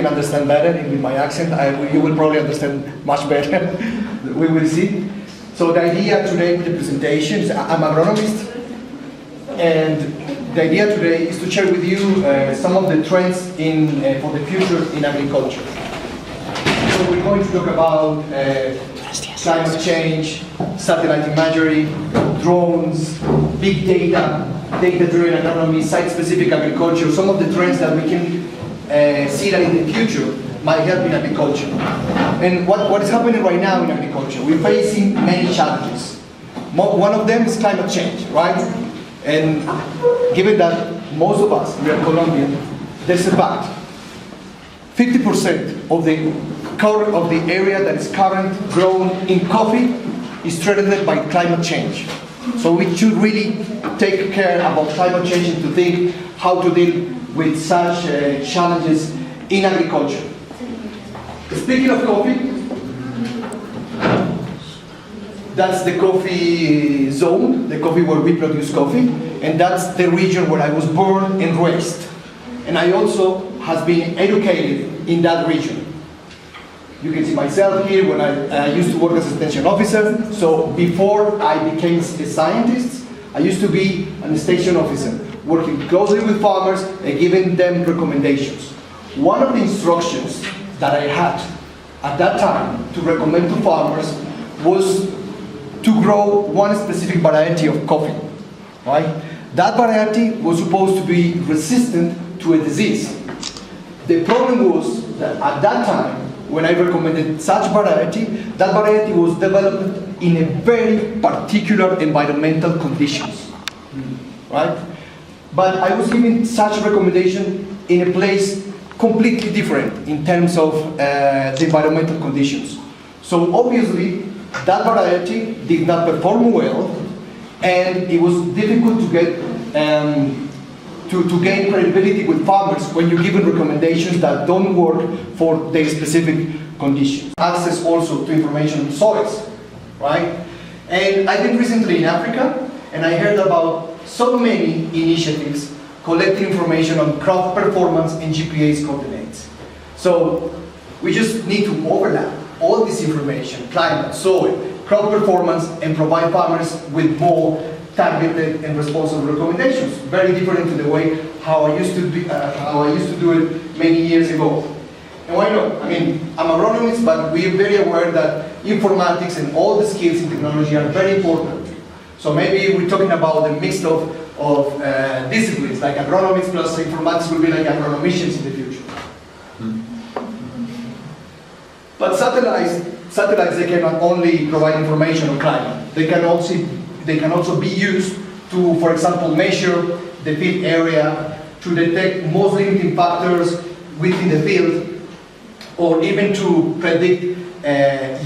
can understand better with my accent. You will probably understand much better. We will see. So the idea today with the presentation is I'm an agronomist, and the idea today is to share with you some of the trends for the future in agriculture. So we're going to talk about climate change, satellite imagery, drones, big data, data-driven agronomy, site-specific agriculture, some of the trends that we can see that in the future might help in agriculture. And what is happening right now in agriculture? We're facing many challenges. One of them is climate change, right? And given that most of us, we are Colombian, there's a fact. 50% of the area that is currently grown in coffee is threatened by climate change. So we should really take care about climate change and to think how to deal with such challenges in agriculture. Speaking of coffee, that's the coffee zone, the coffee where we produce coffee, and that's the region where I was born and raised. And I also has been educated in that region. You can see myself here when I used to work as a extension officer. So before I became a scientist, I used to be an extension officer, working closely with farmers and giving them recommendations. One of the instructions that I had at that time to recommend to farmers was to grow one specific variety of coffee, right? That variety was supposed to be resistant to a disease. The problem was that at that time, when I recommended such variety, that variety was developed in a very particular environmental conditions, right? But I was giving such recommendation in a place completely different in terms of the environmental conditions. So obviously, that variety did not perform well, and it was difficult to get to gain credibility with farmers when you're given recommendations that don't work for their specific conditions. Access also to information on soils, right? And I've been recently in Africa, and I heard about so many initiatives collecting information on crop performance and GPS coordinates. So we just need to overlap all this information, climate, soil, crop performance, and provide farmers with more targeted and responsible recommendations. Very different to the way how I used to do it many years ago. And why not? I mean, I'm an agronomist, but we're very aware that informatics and all the skills in technology are very important. So maybe we're talking about a mix of disciplines, like agronomics plus informatics will be like agronomicians in the future. But satellites, they cannot only provide information on climate. They can also be used to, for example, measure the field area, to detect most limiting factors within the field, or even to predict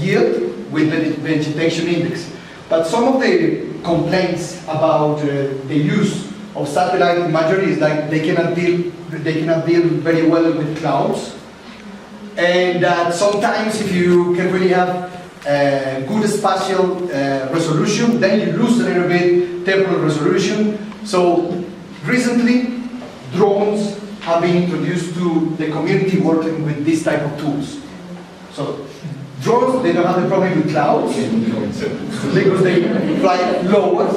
yield with the vegetation index. But some of the complaints about the use of satellite imagery is that they cannot deal very well with clouds, and that sometimes if you can really have good spatial resolution, then you lose a little bit temporal resolution. So recently, drones have been introduced to the community working with this type of tools. So drones, they don't have the problem with clouds because they fly lower.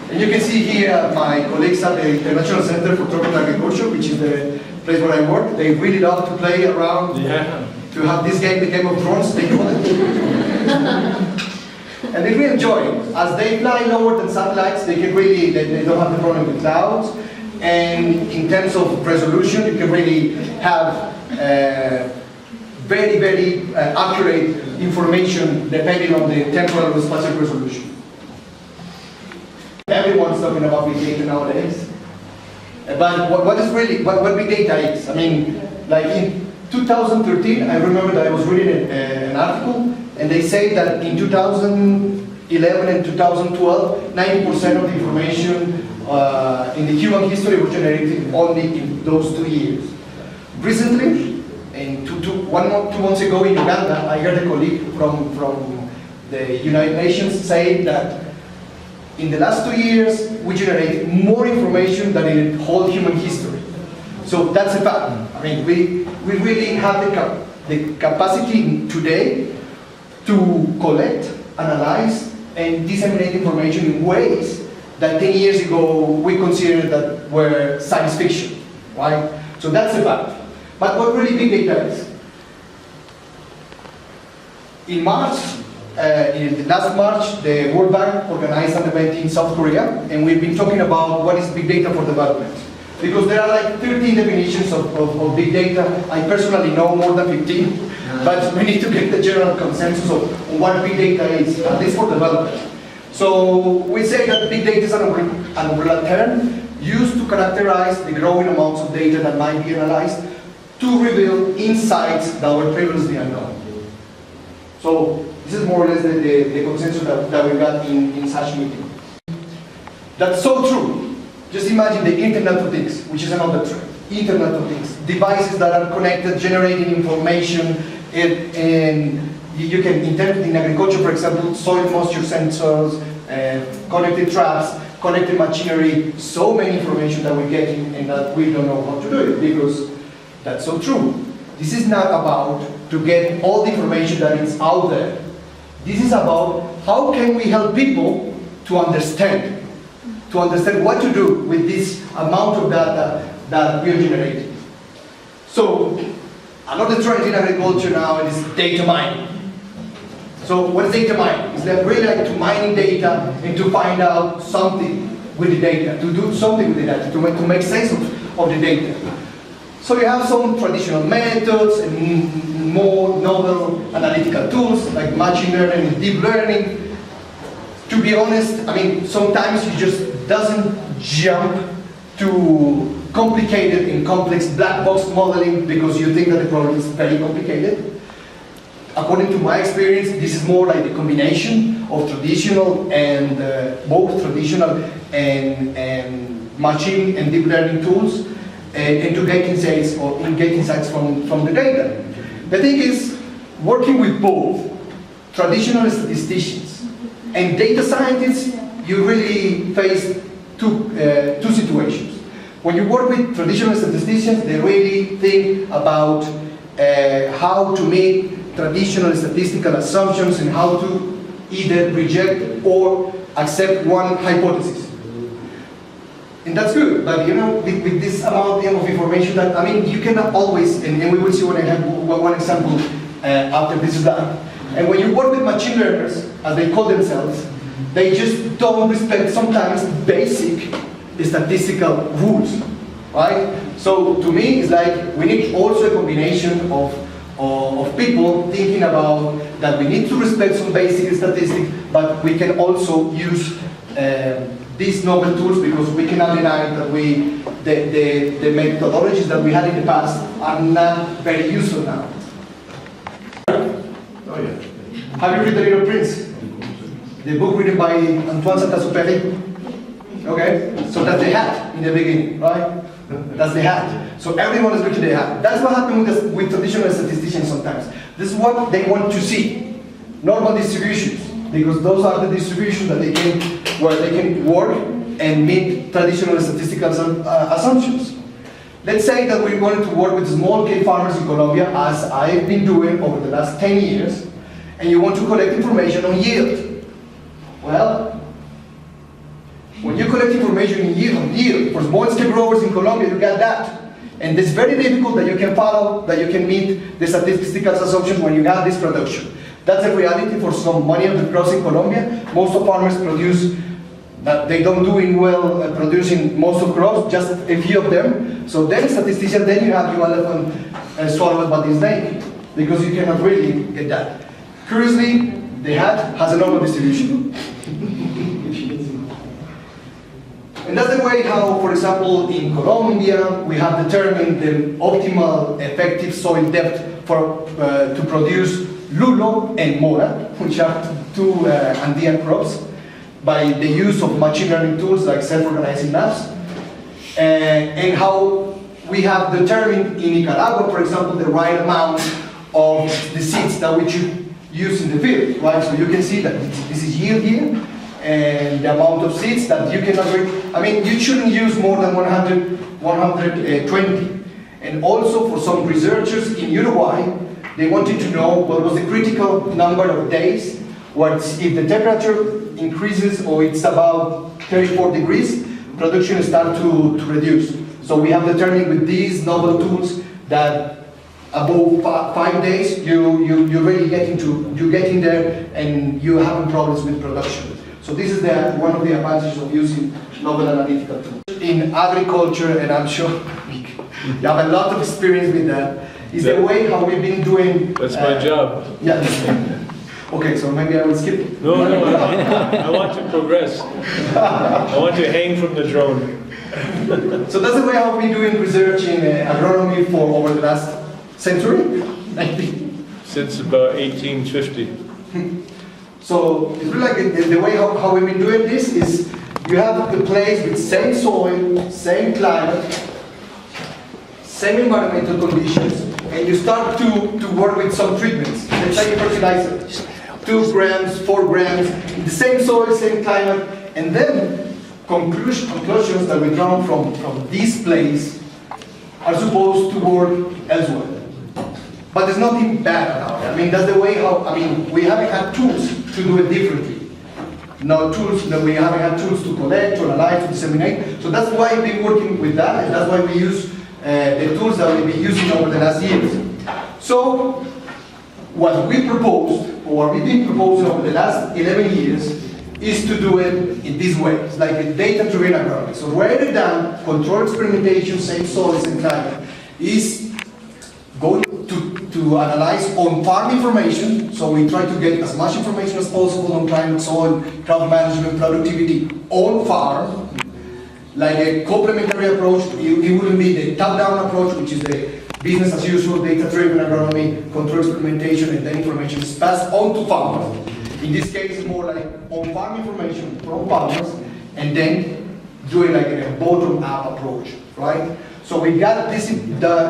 And you can see here my colleagues at the International Center for Tropical Agriculture, which is the place where I work. They really love to play around, to have this game, the game of drones, they call it. And they really enjoy it. As they fly lower than satellites, they can really, they don't have the problem with clouds. And in terms of resolution, you can really have very, very accurate information depending on the temporal and spatial resolution. Everyone's talking about big data nowadays. But what big data is? I mean, like in 2013, I remember that I was reading an article, and they say that in 2011 and 2012, 90% of the information in the human history was generated only in those 2 years. Recently, two months ago in Uganda, I heard a colleague from the United Nations say that in the last 2 years, we generated more information than in whole human history. So that's a fact. I mean, we really have the capacity today to collect, analyze, and disseminate information in ways that 10 years ago we considered that were science fiction, right? So that's a fact. But what really big data is? In March, last March, the World Bank organized an event in South Korea, and we've been talking about what is big data for development. Because there are like 13 definitions of big data. I personally know more than 15, but we need to get the general consensus of what big data is, at least for development. So we say that big data is an umbrella term used to characterize the growing amounts of data that might be analyzed to reveal insights that were previously unknown. So this is more or less the consensus that we got in such meeting. That's so true. Just imagine the Internet of Things, which is another trend. Internet of Things, devices that are connected, generating information, and you can interpret in agriculture, for example, soil moisture sensors, connected traps, connected machinery, so many information that we get and that we don't know how to do it, because that's so true. This is not about to get all the information that is out there. This is about how can we help people to understand what to do with this amount of data that we are generating. So, another trend in agriculture now is data mining. So, what is data mining? It's like really like to mining data and to find out something with the data, to do something with the data, to make sense of the data. So you have some traditional methods and more novel analytical tools like machine learning and deep learning. To be honest, I mean, sometimes you just doesn't jump to complicated and complex black box modeling because you think that the problem is very complicated. According to my experience, this is more like the combination of traditional and both traditional and machine and deep learning tools and to get insights from the data. The thing is, working with both traditional statisticians and data scientists, you really face two situations. When you work with traditional statisticians, they really think about how to make traditional statistical assumptions and how to either reject or accept one hypothesis. And that's good, but you know, with this amount of information that, I mean, you cannot always, and we will see when I have one example after this is done. And when you work with machine learners, as they call themselves, they just don't respect sometimes basic statistical rules, right? So to me, it's like we need also a combination of people thinking about that we need to respect some basic statistics, but we can also use these novel tools because we cannot deny that the methodologies that we had in the past are not very useful now. Oh yeah. Have you read The Little Prince? The book written by Antoine Saint-Exupéry? Okay, so that's the hat in the beginning, right? That's the hat. So everyone is going to the hat. That's what happens with traditional statisticians sometimes. This is what they want to see. Normal distributions, because those are the distributions that where they can work and meet traditional statistical assumptions. Let's say that we wanted to work with small-scale farmers in Colombia, as I've been doing over the last 10 years, and you want to collect information on yield. Well, when you collect information on yield for small-scale growers in Colombia, you got that. And it's very difficult that you can follow, that you can meet the statistical assumptions when you have this production. That's a reality for some many of the crops in Colombia. Most of farmers produce, that they don't doing well producing most of crops, just a few of them. So then statistician, then you have your elephant swallowed by the snake, because you cannot really get that. Curiously, the hat has a normal distribution. And that's the way how, for example, in Colombia, we have determined the optimal effective soil depth for, to produce lulo and mora, which are two Andean crops, by the use of machine learning tools like self-organizing maps, and how we have determined in Nicaragua, for example, the right amount of the seeds that we should use in the field, right? So you can see that this is yield here, and the amount of seeds that you cannot, I mean, you shouldn't use more than 120. And also for some researchers in Uruguay, they wanted to know what was the critical number of days where if the temperature increases or it's about 34 degrees, production starts to reduce. So we have determined with these novel tools that above 5 days, you really get in there and you having problems with production. So this is one of the advantages of using novel analytical tools. In agriculture, and I'm sure you have a lot of experience with that, is the way how we've been doing... That's my job. Yeah. Okay, so maybe I will skip it. No, I want to progress. I want to hang from the drone. So that's the way how we've been doing research in agronomy for over the last century, I think. Since about 1850. So it's really like the way how we've been doing this is you have the place with same soil, same climate, same environmental conditions, and you start to work with some treatments. Let's say fertilizer, 2 grams, 4 grams, in the same soil, same climate, and then conclusions that we draw from this place are supposed to work elsewhere. But there's nothing bad about it. I mean, that's the way how, I mean, we haven't had tools to do it differently. No tools, that we haven't had tools to collect, to analyze, to disseminate. So that's why we've been working with that, and that's why we use the tools that we've been using over the last years. So, what we proposed, or what we've been proposing over the last 11 years, is to do it in this way. It's like a data-driven agronomy. So rather than controlled experimentation, same soils and climate, is going to analyze on-farm information. So we try to get as much information as possible on climate, soil, crop management, productivity on farm. Like a complementary approach, it wouldn't be the top-down approach, which is the business as usual, data-driven agronomy, controlled experimentation, and then information is passed on to farmers. In this case, it's more like on-farm information from farmers, and then doing like a bottom-up approach, right? So we got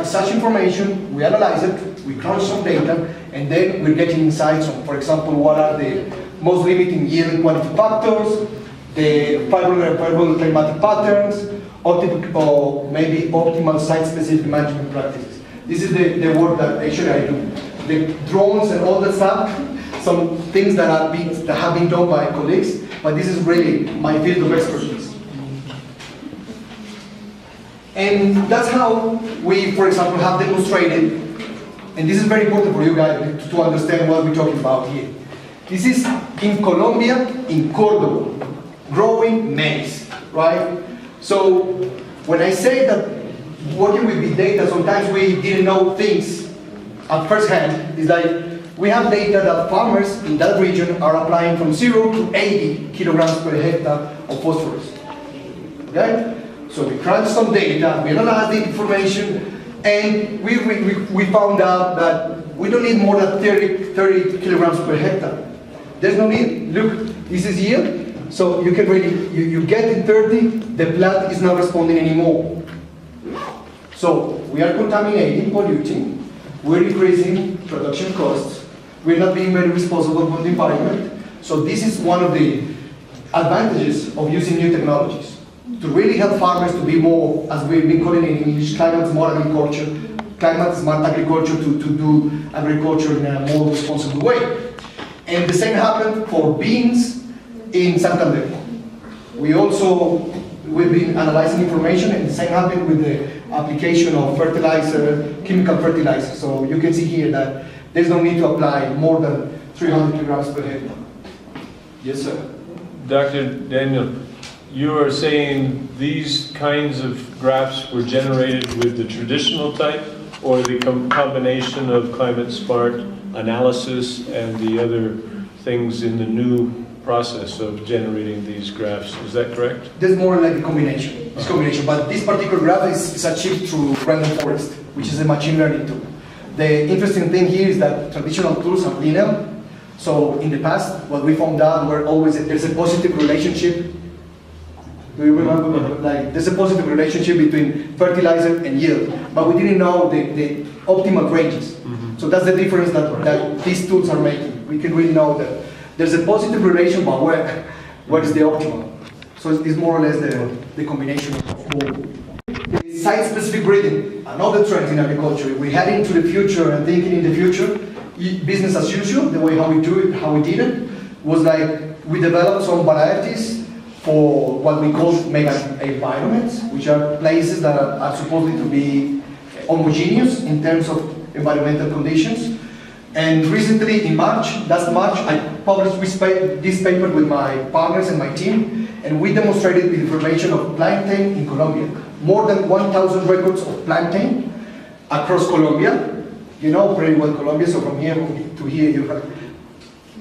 such information, we analyze it, we crunch some data, and then we're getting insights on, for example, what are the most limiting yield and quality factors, the favorable climatic patterns, or maybe optimal site-specific management practices. This is the work that actually I do. The drones and all that stuff, some things that have been done by colleagues, but this is really my field of expertise. And that's how we, for example, have demonstrated, and this is very important for you guys to understand what we're talking about here. This is in Colombia, in Cordoba, growing maize, right? So when I say that working with big data, sometimes we didn't know things at first hand. It's like we have data that farmers in that region are applying from 0 to 80 kilograms per hectare of phosphorus. Okay? So we crunched some data, we analyzed the information, and we found out that we don't need more than 30 kilograms per hectare. There's no need. Look, this is yield, so you can really, you get in 30, the plant is not responding anymore. So we are contaminating, polluting, we're increasing production costs, we're not being very responsible for the environment. So this is one of the advantages of using new technologies, to really help farmers to be more, as we've been calling it in English, climate-smart agriculture, climate-smart agriculture, to do agriculture in a more responsible way. And the same happened for beans in Santander. We've been analyzing information, and the same happened with the application of fertilizer, chemical fertilizer. So you can see here that there's no need to apply more than 300 kilograms per hectare. Yes, sir. Dr. Daniel, you are saying these kinds of graphs were generated with the traditional type, or the combination of climate-smart analysis and the other things in the new process of generating these graphs? Is that correct? There's more like a combination. It's combination, but this particular graph is achieved through random forest, which is a machine learning tool. The interesting thing here is that traditional tools are linear. So in the past, what we found out were always there's a positive relationship. Do you remember? Like there's a positive relationship between fertilizer and yield, but we didn't know the optimal ranges. Mm-hmm. So that's the difference that these tools are making. We can really know that there's a positive relation, but where is the optimal? So it's more or less the combination of both. site-specific breeding, another trend in agriculture. We're heading to the future and thinking in the future, business as usual, the way how we do it, how we did it, was like we developed some varieties for what we call mega environments, which are places that are supposed to be homogeneous in terms of environmental conditions. And recently, in March, last March, I published this paper with my partners and my team, and we demonstrated the information of plantain in Colombia. More than 1,000 records of plantain across Colombia. You know pretty well Colombia, so from here to here you have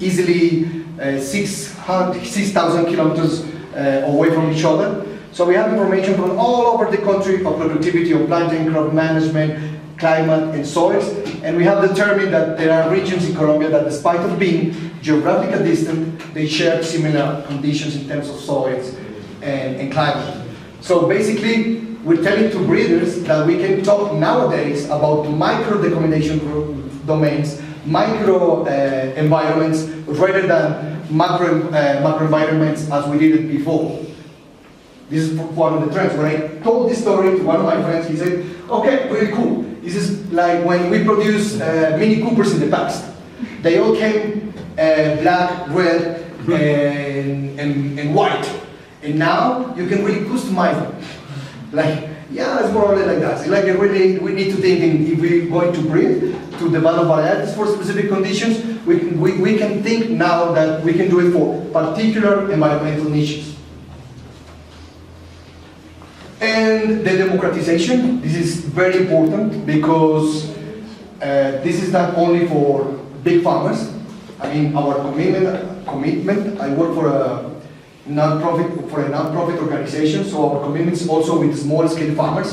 easily 6,000 kilometers away from each other. So we have information from all over the country of productivity of plantain, crop management, climate and soils, and we have determined that there are regions in Colombia that, despite of being geographically distant, they share similar conditions in terms of soils and climate. So basically, we're telling to breeders that we can talk nowadays about micro decombination domains, micro environments, rather than macro environments as we did it before. This is one of the trends. When I told this story to one of my friends, he said, okay, really cool. This is like when we produced Mini Coopers in the past. They all came black, red, and white. And now you can really customize them. Like, yeah, it's more or less like that. It's like really, we need to think if we're going to breed, to develop varieties for specific conditions, we can think now that we can do it for particular environmental niches. And the democratization, this is very important because this is not only for big farmers. I mean, our commitment, I work for a non-profit organization, so our commitment is also with small-scale farmers.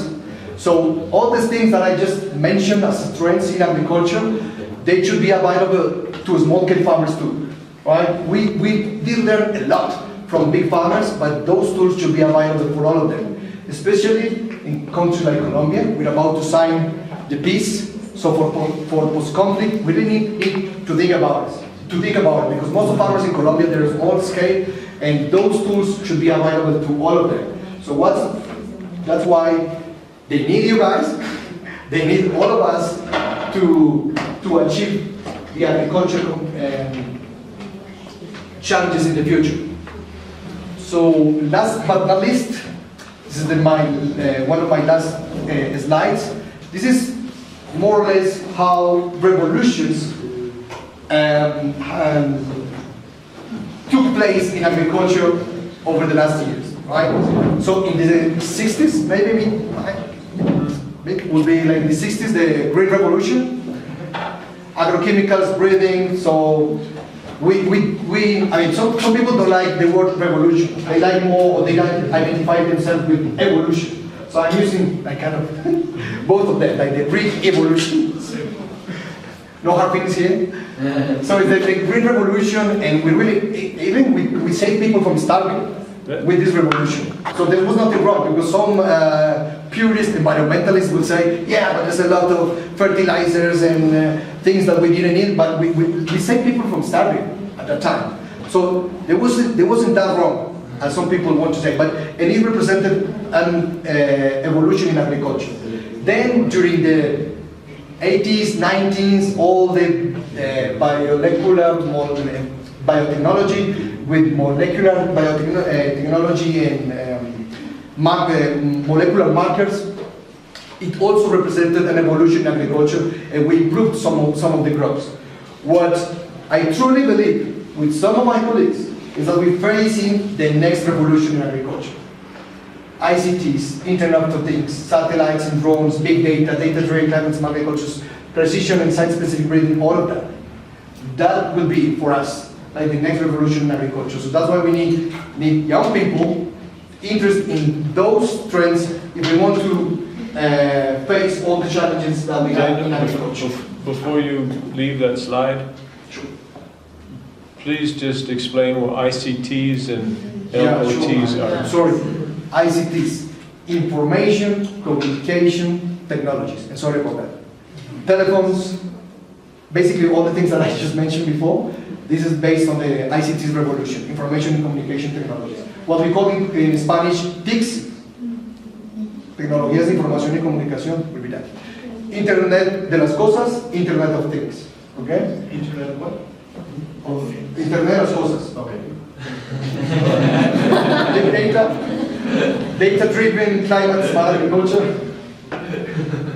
So all these things that I just mentioned as trends in agriculture, they should be available to small-scale farmers too, right? We did learn a lot from big farmers, but those tools should be available for all of them. Especially in countries like Colombia, we're about to sign the peace. So for post-conflict, we really need to think about it. Because most of farmers in Colombia, they're small scale, and those tools should be available to all of them. So that's why they need you guys. They need all of us to achieve the agricultural challenges in the future. So last but not least, this is one of my last slides. This is more or less how revolutions took place in agriculture over the last years, right? So in the 60s, maybe it would be like in the 60s, the Green Revolution, agrochemicals, breeding. So I mean, some people don't like the word revolution. They like more, or they identify themselves with evolution. So I'm using like kind of both of them, like the Greek evolution. No hard feelings here. So it's the Green Revolution, and we save people from starving with this revolution. So there was nothing wrong, because some purist environmentalists will say, yeah, but there's a lot of fertilizers and things that we didn't need, but we saved people from starving at that time. So there wasn't that wrong, as some people want to say, and it represented an evolution in agriculture. Then during the 80s, 90s, all the biotechnology with molecular biotechnology and molecular markers, it also represented an evolution in agriculture, and we improved some of the crops. What I truly believe with some of my colleagues is that we're facing the next revolution in agriculture. ICTs, Internet of Things, satellites and drones, big data, data-driven climate smart agriculture, precision and site-specific breeding, all of that. That will be, for us, like the next revolution in agriculture. So that's why we need young people interested in those trends if we want to face all the challenges that we have in agriculture. Before you leave that slide, please just explain what ICTs and LOTs are. Sorry. ICTs, information, communication, technologies, and sorry about that. Telephones, basically all the things that I just mentioned before, this is based on the ICTs revolution, information and communication technologies. What we call in Spanish TICs, Tecnologías de información y comunicación, will be that. Internet de las cosas, Internet of Things. Okay? Internet what? Of Internet de las cosas. Okay. Big data, data-driven climate smart agriculture,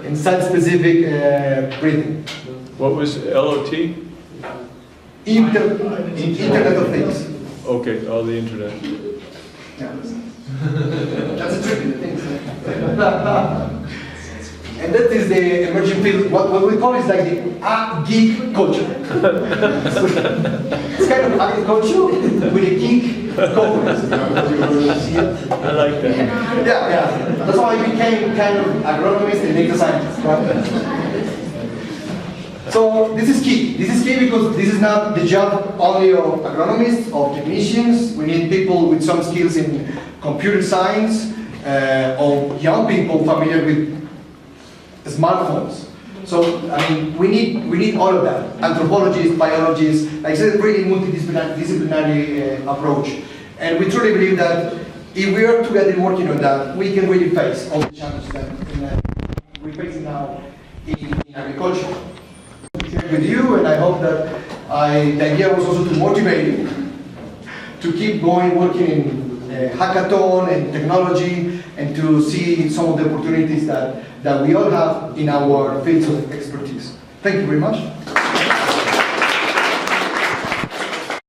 and site-specific breathing. What was LOT? Internet of Things. Okay, all the internet. Yeah. That's a tricky thing. And that is the emerging field. What we call is like the geek culture. It's kind of agriculture with a geek component. I like that. Yeah. That's how I became kind of agronomist and data scientist. Right? So this is key. This is key because this is not the job only of agronomists, of technicians. We need people with some skills in computer science, or young people familiar with smartphones. So I mean, we need all of that. Anthropologists, biologists, like I said, really multidisciplinary approach. And we truly believe that if we are together working on that, we can really face all the challenges that we're facing now in agriculture. Share with you, and I hope that the idea was also to motivate you to keep going working in hackathon and technology, and to see some of the opportunities that we all have in our fields of expertise. Thank you very much.